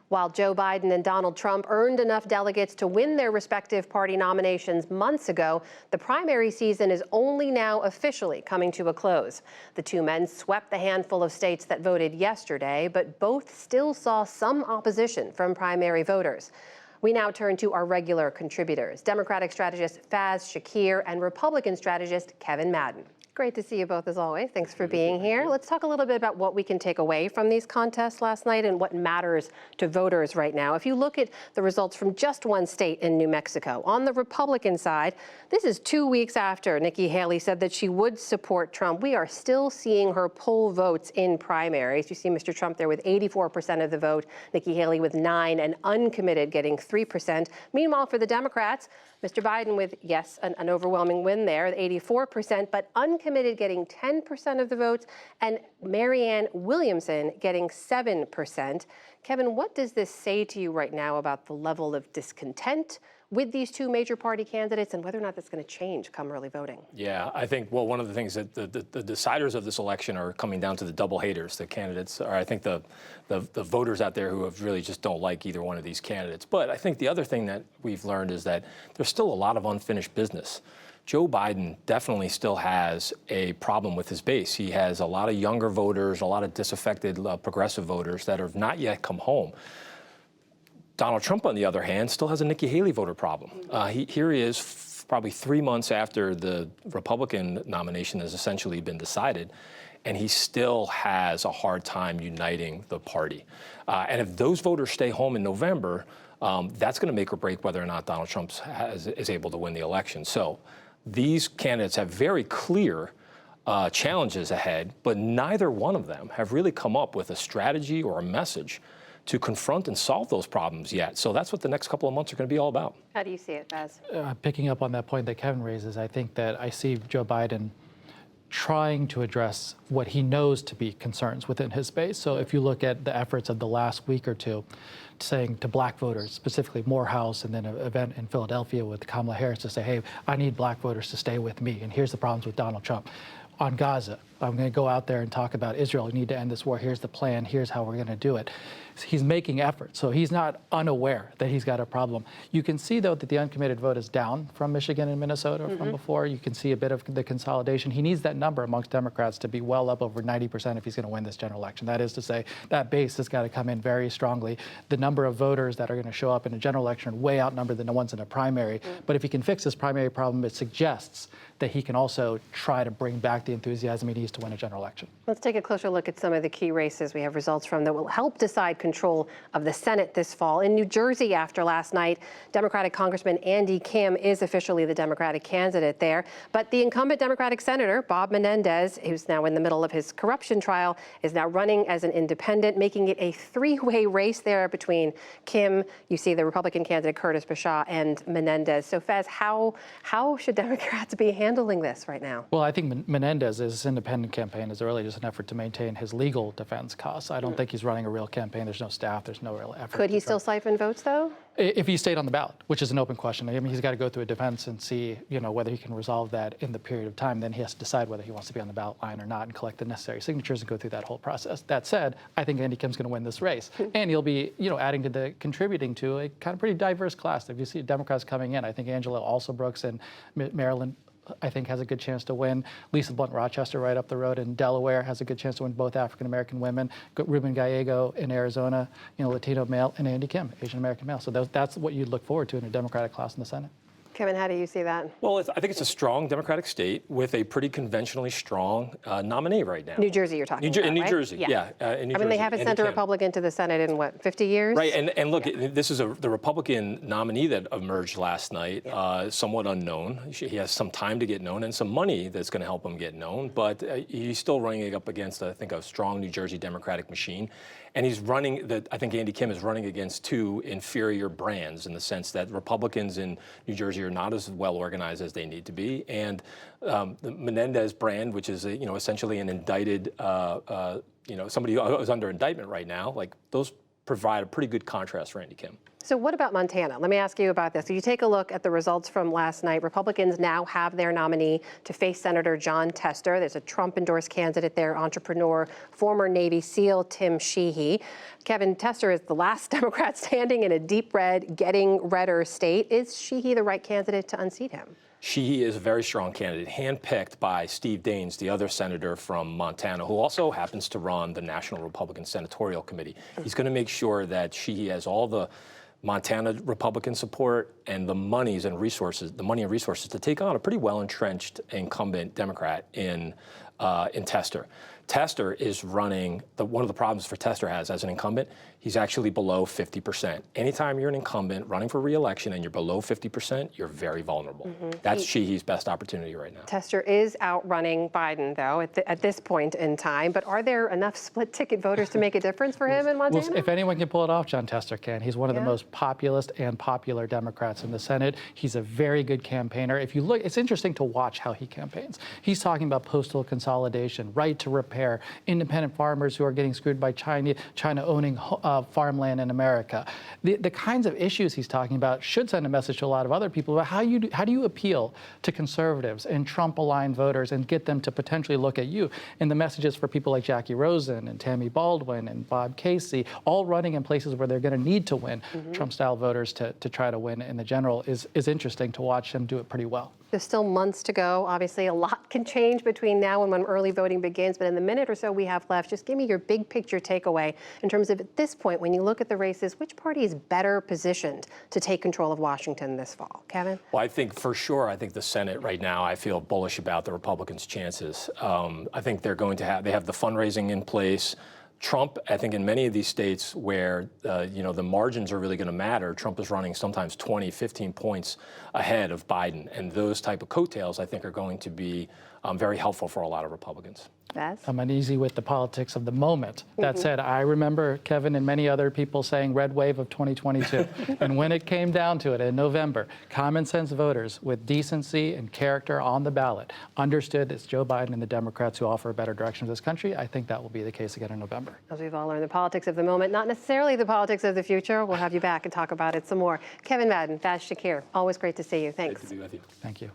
While Joe Biden and Donald Trump earned enough delegates to win their respective party nominations months ago, the primary season is only now officially coming to a close. The two men swept the handful of states that voted yesterday, but both still saw some opposition from primary voters. We now turn to our regular contributors, Democratic strategist Faz Shakir and Republican strategist Kevin Madden. Great to see you both as always. Thanks for being here. Let's talk a little bit about what we can take away from these contests last night and what matters to voters right now. If you look at the results from just one state in New Mexico, on the Republican side, this is 2 weeks after Nikki Haley said that she would support Trump. We are still seeing her pull votes in primaries. You see Mr. Trump there with 84% of the vote, Nikki Haley with 9%, and uncommitted getting 3%. Meanwhile, for the Democrats, Mr. Biden with, yes, an overwhelming win there, 84%, but uncommitted getting 10% of the votes, and Marianne Williamson getting 7%. Kevin, what does this say to you right now about the level of discontent with these two major party candidates and whether or not that's going to change come early voting? Yeah, I think, well, one of the things that the deciders of this election are coming down to the double haters, the candidates, or I think the voters out there who have really just don't like either one of these candidates. But I think the other thing that we've learned is that there's still a lot of unfinished business. Joe Biden definitely still has a problem with his base. He has a lot of younger voters, a lot of disaffected progressive voters that have not yet come home. Donald Trump, on the other hand, still has a Nikki Haley voter problem. Here he is probably 3 months after the Republican nomination has essentially been decided, and he still has a hard time uniting the party. And if those voters stay home in November, that's going to make or break whether or not Donald Trump is able to win the election. So these candidates have very clear challenges ahead, but neither one of them have really come up with a strategy or a message to confront and solve those problems yet. So that's what the next couple of months are going to be all about. How do you see it, Faz? Picking up on that point that Kevin raises, I think that I see Joe Biden trying to address what he knows to be concerns within his base. So if you look at the efforts of the last week or two, saying to black voters, specifically Morehouse, and then an event in Philadelphia with Kamala Harris to say, hey, I need black voters to stay with me, and here's the problems with Donald Trump. On Gaza, I'm going to go out there and talk about Israel. We need to end this war. Here's the plan. Here's how we're going to do it. He's making efforts, so he's not unaware that he's got a problem. You can see, though, that the uncommitted vote is down from Michigan and Minnesota from before. You can see a bit of the consolidation. He needs that number amongst Democrats to be well up over 90% if he's going to win this general election. That is to say, that base has got to come in very strongly. The number of voters that are going to show up in a general election way outnumber than the ones in a primary. But if he can fix this primary problem, it suggests that he can also try to bring back the enthusiasm he needs to win a general election. Let's take a closer look at some of the key races we have results from that will help decide control of the Senate this fall. In New Jersey, after last night, Democratic Congressman Andy Kim is officially the Democratic candidate there. But the incumbent Democratic Senator, Bob Menendez, who's now in the middle of his corruption trial, is now running as an independent, making it a three-way race there between Kim, you see the Republican candidate Curtis Bashaw, and Menendez. So, Faz, how should Democrats be handling this right now? Well, I think Menendez's independent campaign is really just an effort to maintain his legal defense costs. I don't think he's running a real campaign. There's no staff. There's no real effort. Could he still siphon votes, though? If he stayed on the ballot, which is an open question. I mean, he's got to go through a defense and see, whether he can resolve that in the period of time. Then he has to decide whether he wants to be on the ballot line or not and collect the necessary signatures and go through that whole process. That said, I think Andy Kim's going to win this race. And he'll be, contributing to a kind of pretty diverse class. If you see Democrats coming in, I think Angela Alsobrooks in Maryland, I think, has a good chance to win. Lisa Blunt Rochester right up the road in Delaware has a good chance to win, both African-American women. Ruben Gallego in Arizona, Latino male, and Andy Kim, Asian-American male. So that's what you'd look forward to in a Democratic class in the Senate. Kevin, how do you see that? Well, I think it's a strong Democratic state with a pretty conventionally strong nominee right now. New Jersey, you're talking about, in New right? Jersey, yeah. In New Jersey. They haven't sent a Republican to the Senate in, 50 years? Right, and look, this is the Republican nominee that emerged last night, somewhat unknown. He has some time to get known and some money that's going to help him get known, but he's still running up against, I think, a strong New Jersey Democratic machine. And he's running, I think Andy Kim is running against two inferior brands in the sense that Republicans in New Jersey are not as well organized as they need to be. And the Menendez brand, which is, essentially an indicted, somebody who is under indictment right now, like those provide a pretty good contrast for Andy Kim. So what about Montana? Let me ask you about this. So you take a look at the results from last night. Republicans now have their nominee to face Senator Jon Tester. There's a Trump-endorsed candidate there, entrepreneur, former Navy SEAL Tim Sheehy. Kevin, Tester is the last Democrat standing in a deep red, getting redder state. Is Sheehy the right candidate to unseat him? Sheehy is a very strong candidate, handpicked by Steve Daines, the other senator from Montana, who also happens to run the National Republican Senatorial Committee. He's going to make sure that Sheehy has all the Montana Republican support and the money and resources to take on a pretty well-entrenched incumbent Democrat in Tester. Tester is running, one of the problems for Tester has as an incumbent, he's actually below 50%. Anytime you're an incumbent running for re-election and you're below 50%, you're very vulnerable. That's Sheehy's best opportunity right now. Tester is outrunning Biden, though, at this point in time. But are there enough split-ticket voters to make a difference for him in Montana? Well, if anyone can pull it off, Jon Tester can. He's one of the most populist and popular Democrats in the Senate. He's a very good campaigner. If you look, it's interesting to watch how he campaigns. He's talking about postal consolidation, right to repair, independent farmers who are getting screwed by China owning farmland in America. The kinds of issues he's talking about should send a message to a lot of other people about how do you appeal to conservatives and Trump-aligned voters and get them to potentially look at you. And the messages for people like Jackie Rosen and Tammy Baldwin and Bob Casey, all running in places where they're going to need to win Trump-style voters to try to win in the general is interesting to watch him do it pretty well. There's still months to go. Obviously, a lot can change between now and when early voting begins. But in the minute or so we have left, just give me your big picture takeaway in terms of, at this point, when you look at the races, which party is better positioned to take control of Washington this fall? Kevin? Well, I think for sure, I think the Senate right now, I feel bullish about the Republicans' chances. I think they have the fundraising in place. Trump, I think in many of these states where the margins are really going to matter, Trump is running sometimes 20, 15 points ahead of Biden. And those type of coattails, I think, are going to be very helpful for a lot of Republicans. Beth? I'm uneasy with the politics of the moment. That said, I remember Kevin and many other people saying red wave of 2022. And when it came down to it in November, common sense voters with decency and character on the ballot understood it's Joe Biden and the Democrats who offer a better direction for this country. I think that will be the case again in November. As we've all learned, the politics of the moment, not necessarily the politics of the future. We'll have you back and talk about it some more. Kevin Madden, Vaz Shakir, always great to see you. Thanks. Great to be with you. Thank you.